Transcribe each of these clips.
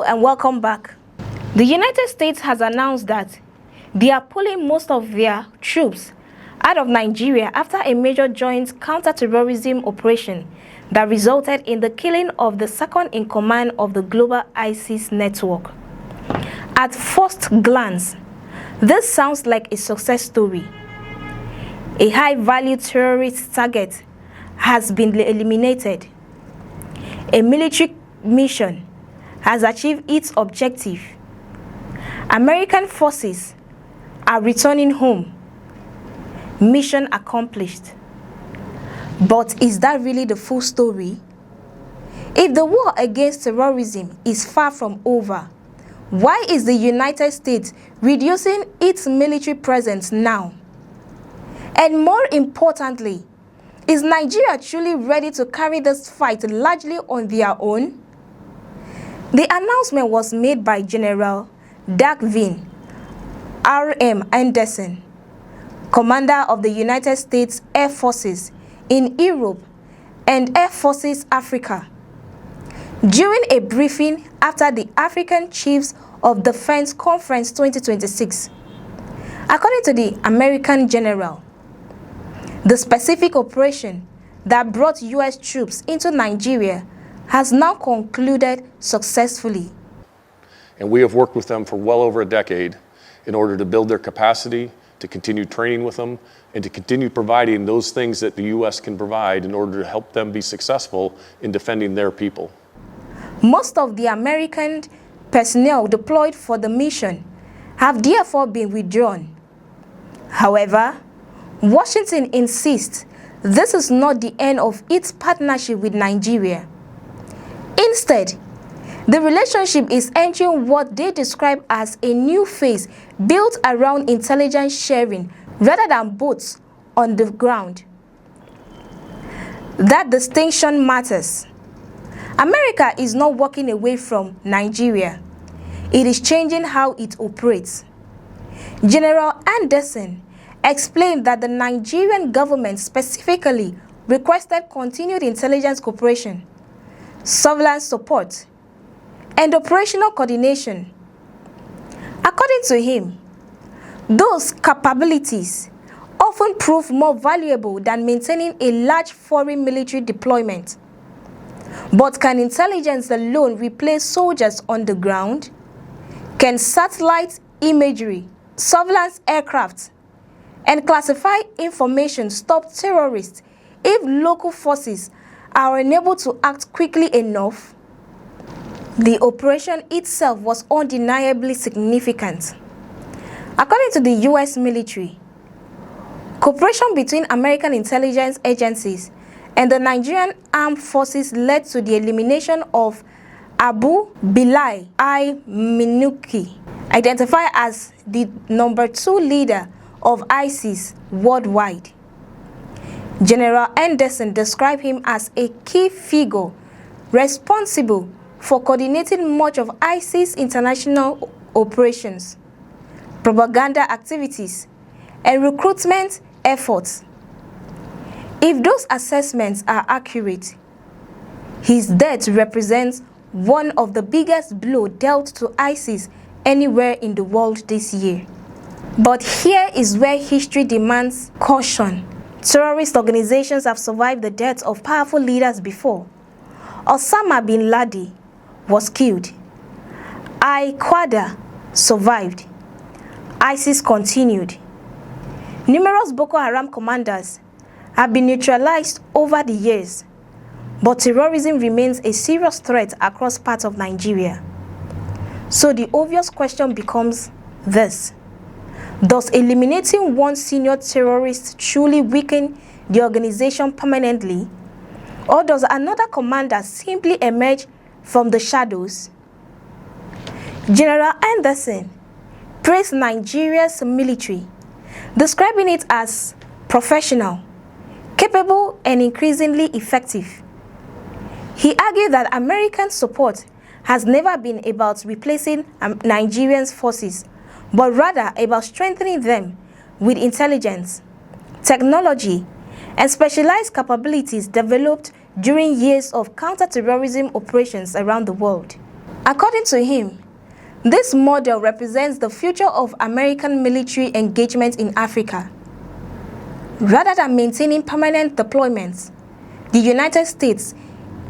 Hello and welcome back. The United States has announced that they are pulling most of their troops out of Nigeria after a major joint counter-terrorism operation that resulted in the killing of the second-in-command of the global ISIS network. At first glance, this sounds like a success story. A high-value terrorist target has been eliminated. A military mission has achieved its objective. American forces are returning home. Mission accomplished. But is that really the full story? If the war against terrorism is far from over, why is the United States reducing its military presence now? And more importantly, is Nigeria truly ready to carry this fight largely on their own? The announcement was made by General Dagvin R.M. Anderson, Commander of the United States Air Forces in Europe and Air Forces Africa, during a briefing after the African Chiefs of Defense Conference 2026. According to the American general, the specific operation that brought U.S. troops into Nigeria has now concluded successfully. And we have worked with them for well over a decade in order to build their capacity, to continue training with them, and to continue providing those things that the U.S. can provide in order to help them be successful in defending their people. Most of the American personnel deployed for the mission have therefore been withdrawn. However, Washington insists this is not the end of its partnership with Nigeria. Instead, the relationship is entering what they describe as a new phase built around intelligence sharing rather than boots on the ground. That distinction matters. America is not walking away from Nigeria. It is changing how it operates. General Anderson explained that the Nigerian government specifically requested continued intelligence cooperation, surveillance support, and operational coordination. According to him, those capabilities often prove more valuable than maintaining a large foreign military deployment. But can intelligence alone replace soldiers on the ground? Can satellite imagery, surveillance aircraft, and classified information stop terrorists if local forces are unable to act quickly enough? The operation itself was undeniably significant. According to the U.S. military, cooperation between American intelligence agencies and the Nigerian armed forces led to the elimination of Abu Bilal al-Minuki, identified as the #2 leader of ISIS worldwide. General Anderson described him as a key figure responsible for coordinating much of ISIS international operations, propaganda activities, and recruitment efforts. If those assessments are accurate, his death represents one of the biggest blows dealt to ISIS anywhere in the world this year. But here is where history demands caution. Terrorist organizations have survived the death of powerful leaders before. Osama bin Laden was killed. Al-Qaeda survived. ISIS continued. Numerous Boko Haram commanders have been neutralized over the years, but terrorism remains a serious threat across parts of Nigeria. So the obvious question becomes this: does eliminating one senior terrorist truly weaken the organization permanently, or does another commander simply emerge from the shadows? General Anderson praised Nigeria's military, describing it as professional, capable, and increasingly effective. He argued that American support has never been about replacing Nigerian forces, but rather about strengthening them with intelligence, technology, and specialized capabilities developed during years of counter-terrorism operations around the world. According to him, this model represents the future of American military engagement in Africa. Rather than maintaining permanent deployments, the United States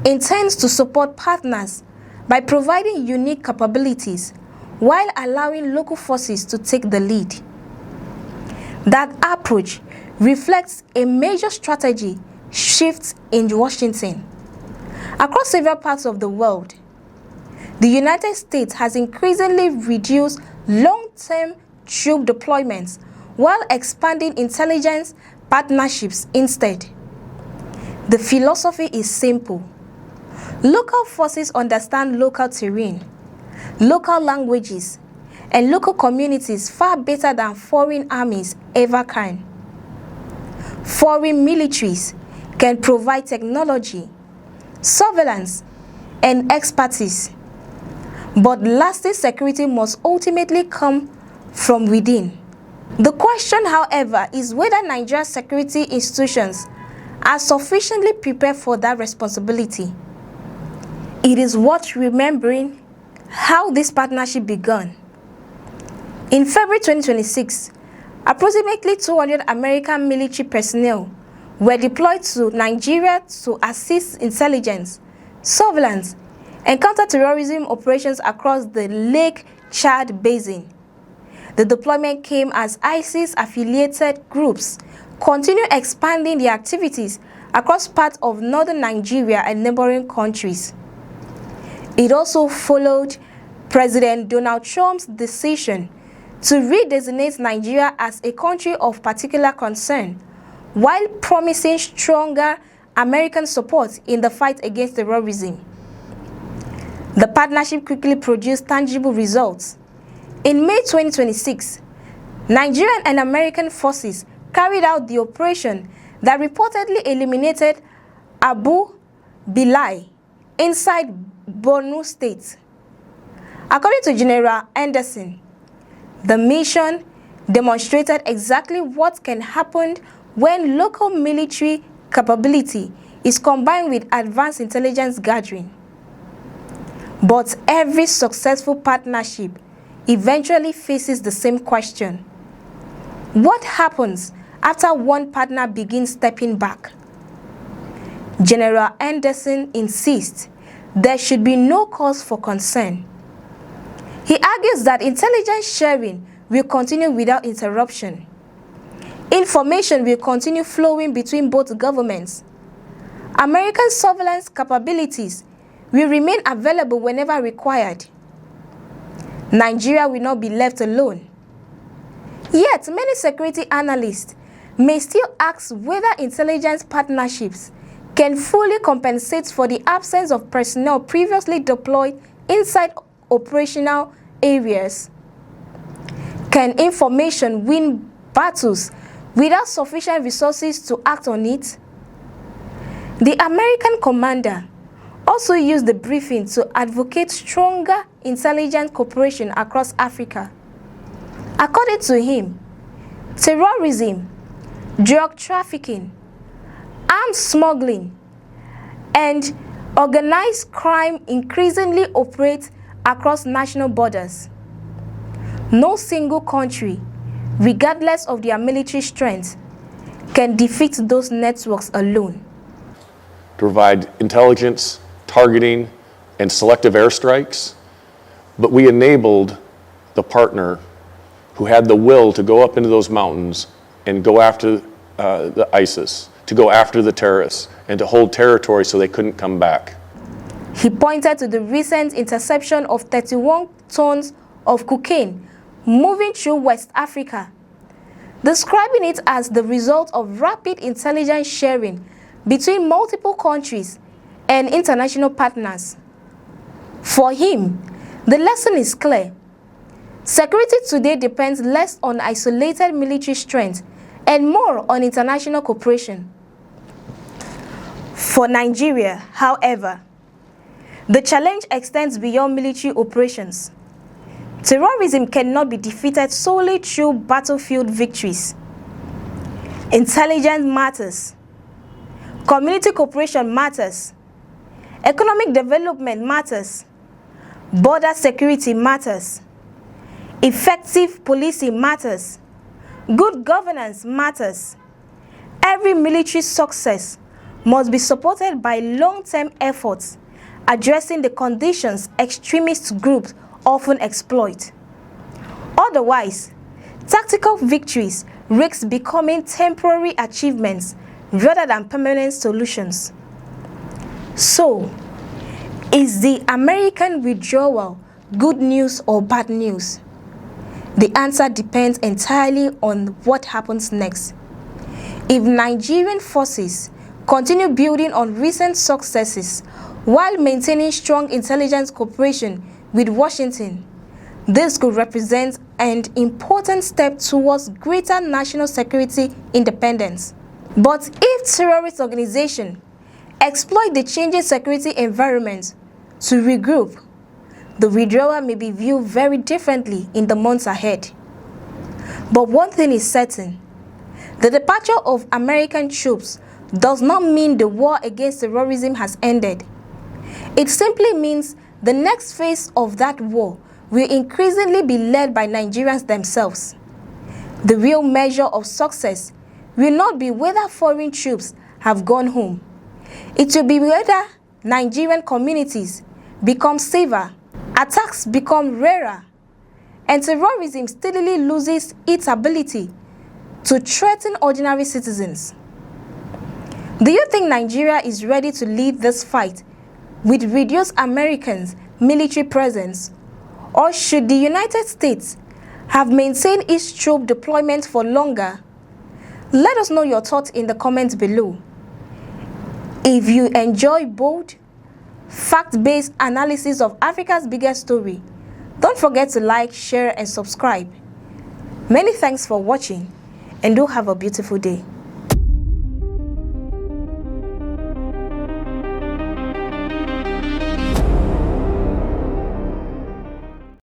intends to support partners by providing unique capabilities while allowing local forces to take the lead. That approach reflects a major strategy shift in Washington. Across several parts of the world, the United States has increasingly reduced long-term troop deployments while expanding intelligence partnerships instead. The philosophy is simple. Local forces understand local terrain, local languages, and local communities far better than foreign armies ever can. Foreign militaries can provide technology, surveillance, and expertise, but lasting security must ultimately come from within. The question, however, is whether Nigeria's security institutions are sufficiently prepared for that responsibility. It is worth remembering how this partnership began. In February 2026, approximately 200 American military personnel were deployed to Nigeria to assist intelligence, surveillance, and counter-terrorism operations across the Lake Chad Basin. The deployment came as ISIS-affiliated groups continue expanding their activities across parts of northern Nigeria and neighboring countries. It also followed President Donald Trump's decision to redesignate Nigeria as a country of particular concern, while promising stronger American support in the fight against terrorism. The partnership quickly produced tangible results. In May 2026, Nigerian and American forces carried out the operation that reportedly eliminated Abu Bilal inside Borno State. According to General Anderson, the mission demonstrated exactly what can happen when local military capability is combined with advanced intelligence gathering. But every successful partnership eventually faces the same question. What happens after one partner begins stepping back? General Anderson insists there should be no cause for concern. He argues that intelligence sharing will continue without interruption. Information will continue flowing between both governments. American surveillance capabilities will remain available whenever required. Nigeria will not be left alone. Yet, many security analysts may still ask whether intelligence partnerships can fully compensate for the absence of personnel previously deployed inside operational areas. Can information win battles without sufficient resources to act on it? The American commander also used the briefing to advocate stronger intelligence cooperation across Africa. According to him, terrorism, drug trafficking, arms smuggling, and organized crime increasingly operate across national borders. No single country, regardless of their military strength, can defeat those networks alone. To provide intelligence, targeting, and selective airstrikes, but we enabled the partner who had the will to go up into those mountains and go after the ISIS, to go after the terrorists, and to hold territory so they couldn't come back. He pointed to the recent interception of 31 tons of cocaine moving through West Africa, describing it as the result of rapid intelligence sharing between multiple countries and international partners. For him, the lesson is clear. Security today depends less on isolated military strength and more on international cooperation. For Nigeria, however, the challenge extends beyond military operations. Terrorism cannot be defeated solely through battlefield victories. Intelligence matters. Community cooperation matters. Economic development matters. Border security matters. Effective policing matters. Good governance matters. Every military success must be supported by long-term efforts addressing the conditions extremist groups often exploit. Otherwise, tactical victories risk becoming temporary achievements rather than permanent solutions. So, is the American withdrawal good news or bad news? The answer depends entirely on what happens next. If Nigerian forces continue building on recent successes while maintaining strong intelligence cooperation with Washington, this could represent an important step towards greater national security independence. But if terrorist organizations exploit the changing security environment to regroup, the withdrawal may be viewed very differently in the months ahead. But one thing is certain: the departure of American troops does not mean the war against terrorism has ended. It simply means the next phase of that war will increasingly be led by Nigerians themselves. The real measure of success will not be whether foreign troops have gone home. It will be whether Nigerian communities become safer, attacks become rarer, and terrorism steadily loses its ability to threaten ordinary citizens. Do you think Nigeria is ready to lead this fight with reduced American military presence, or should the United States have maintained its troop deployment for longer? Let us know your thoughts in the comments below. If you enjoy bold, fact-based analysis of Africa's biggest story, don't forget to like, share, and subscribe. Many thanks for watching, and do have a beautiful day.